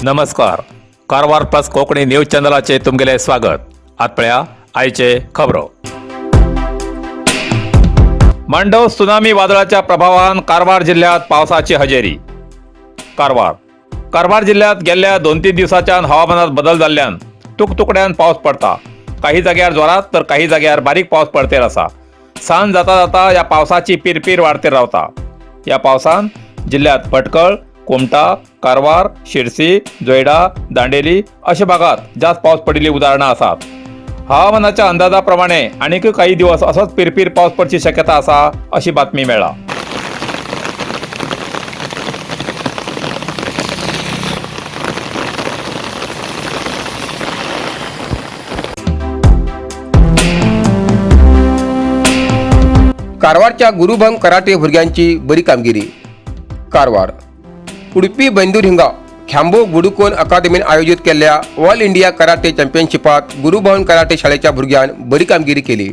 नमस्कार. Karwar plus Konkani news चॅनलाचे तुमगेले स्वागत. आतपळ्या आयचे खबरो. मांडव सुनामी वादळाच्या प्रभावान कारवार जिल्ह्यात पावसाची हजेरी. कारवार जिल्ह्यात गेल्या 2-3 दिवसांच्यान हवामानात बदल जाल्ल्यान तुकतुकड्यान पावस पडता. काही जाग्यार जोरात तर काही जाग्यार बारीक पावस पडतेर असा. सांज जाता जाता या पावसाची पिरपीर वाढतेर रावता. या पावसान जिल्ह्यात भटकळ, कुमटा, कारवार, शिरसी, जोयडा, दांडेली अशा भागात जास्त पाऊस पडिल्ली उदाहरणं आसात. हवामानाच्या अंदाजाप्रमाणे आणखी काही दिवस असंच पिरपीर पाऊस पडची शक्यता असा अशी बातमी मेळ्ळा. कारवारच्या गुरुभंग कराटे भुरग्यांची बरी कामगिरी. कारवार उडपी बेंदूर हिंगा ख्यांबो बुडुकोन अकादमीन आयोजित केलेल्या ऑल इंडिया कराटे चॅम्पियनशिपात गुरुभवन कराटे शाळेच्या भुरग्यान बरी कामगिरी केली.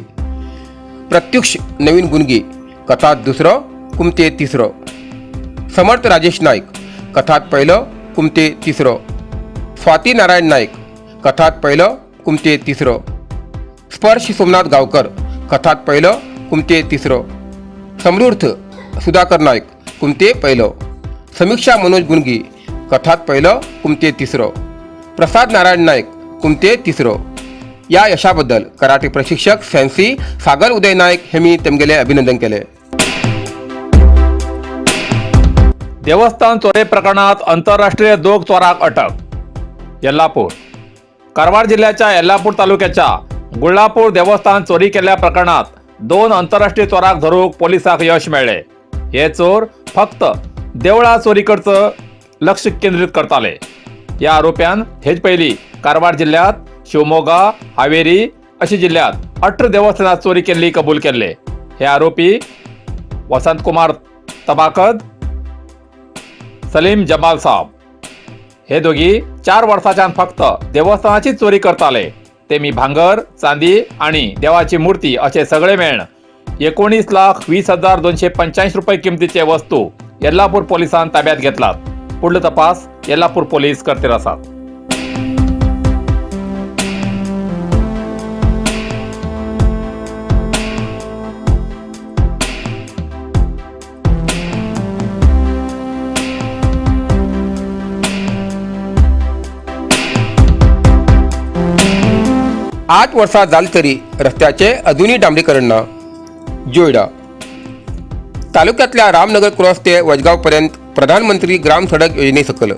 प्रत्युष नवीन गुणगी कथात दुसरं, कुमते तिसरं. समर्थ राजेश नाईक कथात पहिलं, कुमते तिसरं. स्वाती नारायण नाईक कथात पहिलं, कुमते तिसरं. स्पर्श सोमनाथ गावकर कथात पहिलं, कुमते तिसरं. समृद्ध सुधाकर नाईक कुमते पहिलं. समीक्षा मनोज गुणगी कथात पहिलं, कुमते तिसरं. प्रसाद नारायण नाईक कुमते तिसरं. या यशाबद्दल कराटे प्रशिक्षक फॅन्सी सागर उदय नाईक यांनी तेमगेले अभिनंदन केले. देवस्थान चोरी प्रकरणात आंतरराष्ट्रीय 2 चोराक अटक. येल्लापूर. कारवार जिल्ह्याच्या येल्लापूर तालुक्याच्या गुळ्ळापूर देवस्थान चोरी केल्या प्रकरणात 2 आंतरराष्ट्रीय चोराक धरूक पोलिसांक यश मेळ्ळे. हे चोर फक्त देवळा चोरीकडचं लक्ष केंद्रित करताले. या आरोप्यान हेच पयली कारवार जिल्ह्यात शिवमोगा, हावेरी अशा जिल्ह्यात 18 देवस्थानात चोरी केल्ली कबूल केले. हे आरोपी वसंत कुमार तबाकद, सलीम जमाल साहब हे दोघी 4 वर्षांच्यान फक्त देवस्थानाची चोरी करताले. तेमी भांगर, चांदी आणि देवाची मूर्ती असे सगळे मेळून 19,20,285 रुपये किमतीचे वस्तू येल्लापूर पोलिसांनी ताब्यात घेतलात. पुढील तपास येल्लापूर पोलीस करतील आसात. आठ वर्षां जाली तरी रस्त्याचे अजूनही डांबरीकरण ना. जोयडा तालुक्यातल्या रामनगर क्रॉस ते वजगाव पर्यंत प्रधानमंत्री ग्राम सडक योजनेसकल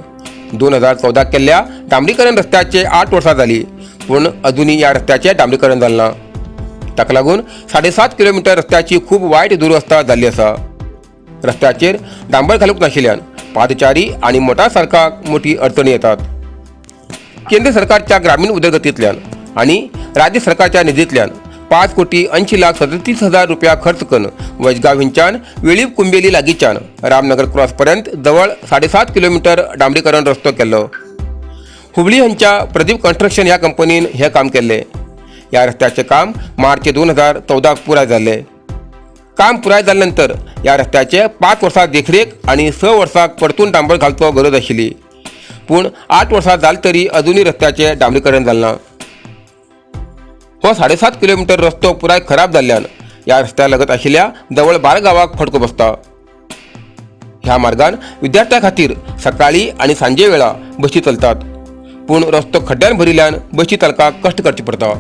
2014 केल्ल्या डांबरीकरण रस्त्याचे 8 वर्षां जाली, पूण अजूनही या रस्त्याचे डांबरीकरण जालें ना. ताका लागून 7.5 किलोमीटर रस्त्याची खूप वायट दुरवस्था जाल्ली आसा. रस्त्याचेर डांबर घालूंक नाशिल्ल्यान पादचारी आणि मोटारसारखांक मोठी अडचणी येतात. केंद्र सरकारच्या ग्रामीण उदरगतींतल्यान आणि राज्य सरकारच्या निधींतल्यान 5,80,37,000 रुपया खर्च करून वजगाव हिंच्यान वेळीप कुंबेली लागींच्यान रामनगर क्रॉस पर्यंत जवळ 7.5 किलोमीटर डांबरीकरण रस्तो केल्लो. हुबळी हांच्या प्रदीप कन्स्ट्रक्शन ह्या कंपनीन हे काम केल्ले. या रस्त्याचे काम मार्च 2014 पुराय जाल्ले. काम पुराय जाल्या नंतर या रस्त्याचे 5 वर्सां देखरेख आणि 6 वर्सांक परतून डांबर घालचो गरज आशिल्ली, पूण 8 वर्सां जाली तरी अजूनही रस्त्याचे डांबरीकरण जालें ना. हो 7.5 किलोमीटर रस्तो पुराय खराब जाल्ल्यान या रस्त्या लगत आशिल्ल्या जवळ 12 गावांक फटको बसता. ह्या मार्गान विद्यार्थ्यां खातीर सकाळी आणि सांजे वेळा बसी चलतात, पूण रस्तो खड्ड्यान भरिल्ल्यान बसी चालकांक कश्ट करचे पडटा.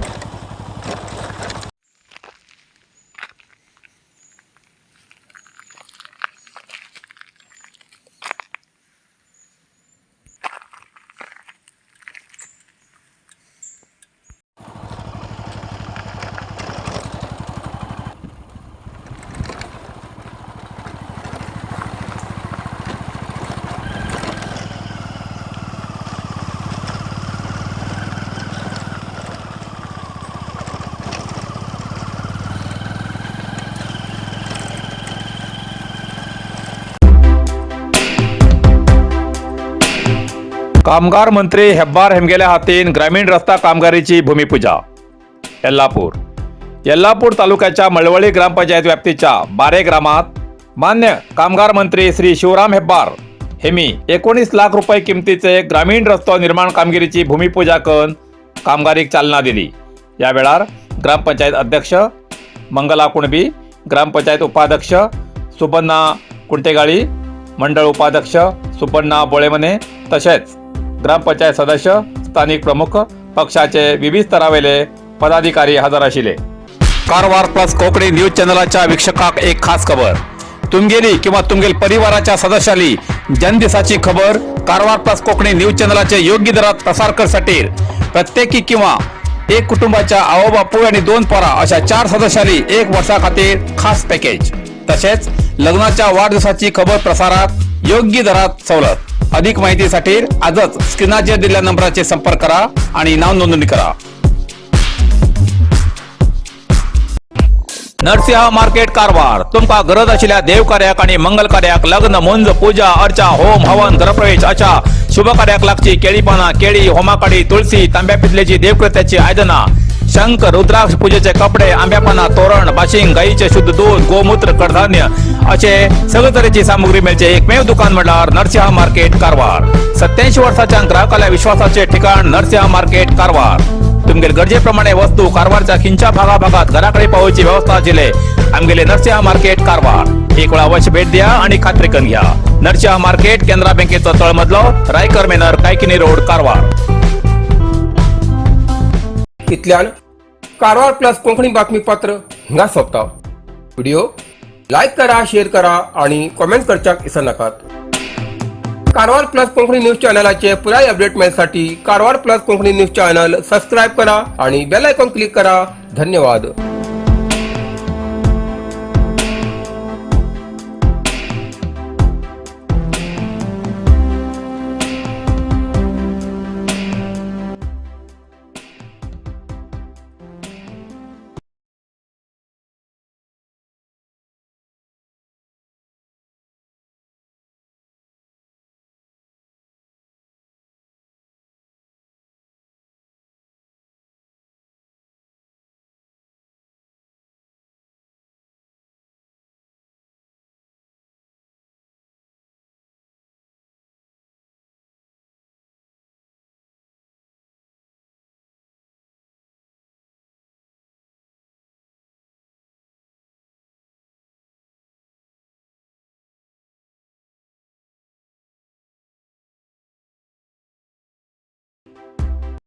कामगार मंत्री हेब्बार हेमगेल्या हातीन ग्रामीण रस्ता कामगारीची भूमिपूजा. येल्लापूर तालुक्याच्या मळवळी ग्रामपंचायत व्याप्तीच्या बारे ग्रामात मान्य कामगार मंत्री श्री शिवराम हेब्बार हेमी 19 लाख रुपये किमतीचे ग्रामीण रस्तो निर्माण कामगिरीची भूमिपूजा करून कामगारीक चालना दिली। या वेळार ग्रामपंचायत अध्यक्ष मंगला कुणबी, ग्रामपंचायत उपाध्यक्ष सुबन्ना कुंटेगाळी, मंडळ उपाध्यक्ष सुबन्ना बोळेमने तसेच ग्रामपंचायत सदस्य, स्थानिक प्रमुख, पक्षाचे विविध स्तरावेले पदाधिकारी हजर आशिले। कारवार प्लस कोकणी न्यूज चॅनलच्या वीक्षकाक एक खास खबर। तुमगेली किंवा तुमगेल परिवाराच्या सदस्याली जनदिसाची खबर कारवार प्लस कोकणी न्यूज चॅनलचे योग्य दरात प्रसार करण्यासाठी प्रत्येकी किंवा एक कुटुंबाच्या आवो बापू आणि 2 पोरा अशा 4 सदस्याली 1 वर्षा खातीर खास पॅकेज, तसेच लग्नाच्या वाढदिवसाची खबर प्रसारात योग्य दरात सवलत। अधिक माहितीसाठी आजच स्क्रीनाचेर दिलेल्या नंबराचे संपर्क करा आणि नाव नोंदणी करा। नरसिंह मार्केट कारवार तुमका गरज असलेल्या देवकार्याक आणि मंगल कार्याक, लग्न, मुंज, पूजा, अर्चा, होम, हवन, गृहप्रवेश अशा शुभ कार्याक लागची केळी पाना, केळी, होमाकाडी, तुळशी, तांब्या पितलेची देवकृत्याची आयदना, शंख, रुद्राक्ष पूजेचे कपडे, आंब्या पाना, तोरण, बाशिंग, गाईचे शुद्ध दूध, गोमूत्र, कडधान्य असे सगळे तऱ्हेची सामुग्री मिळचे एकमेव दुकान म्हणल्यार नरसिंह मार्केट कारवार। 87 वर्षाच्या ग्राहकाला विश्वासाचे ठिकाण नरसिंह मार्केट कारवार। तुमगेल गरजेप्रमाणे वस्तू कारवारच्या खिंच्या भागाभागात घराकडे पावची व्यवस्था आशिल्ले आमगेले नरसिंह मार्केट कारवार। एक वेळा अवश्य भेट द्या आणि खात्री करून घ्या। नरसिंह मार्केट केंद्रा बँकेचो तळमजलो, रायकर मेनर, कायकिनी रोड, कारवार। इतल्यान कारवार प्लस कोंकणी बातमीपत्र हिंगा सोंपता। व्हिडिओ लाईक करा, शेअर करा आणि कमेंट करच्याक विसरू नकात। कारवार प्लस कोंकणी न्यूज चॅनलाचे पुराय अपडेट मिळण्यासाठी Karwar plus Konkani news channel subscribe करा आणि बेल आयकॉन क्लिक करा। धन्यवाद।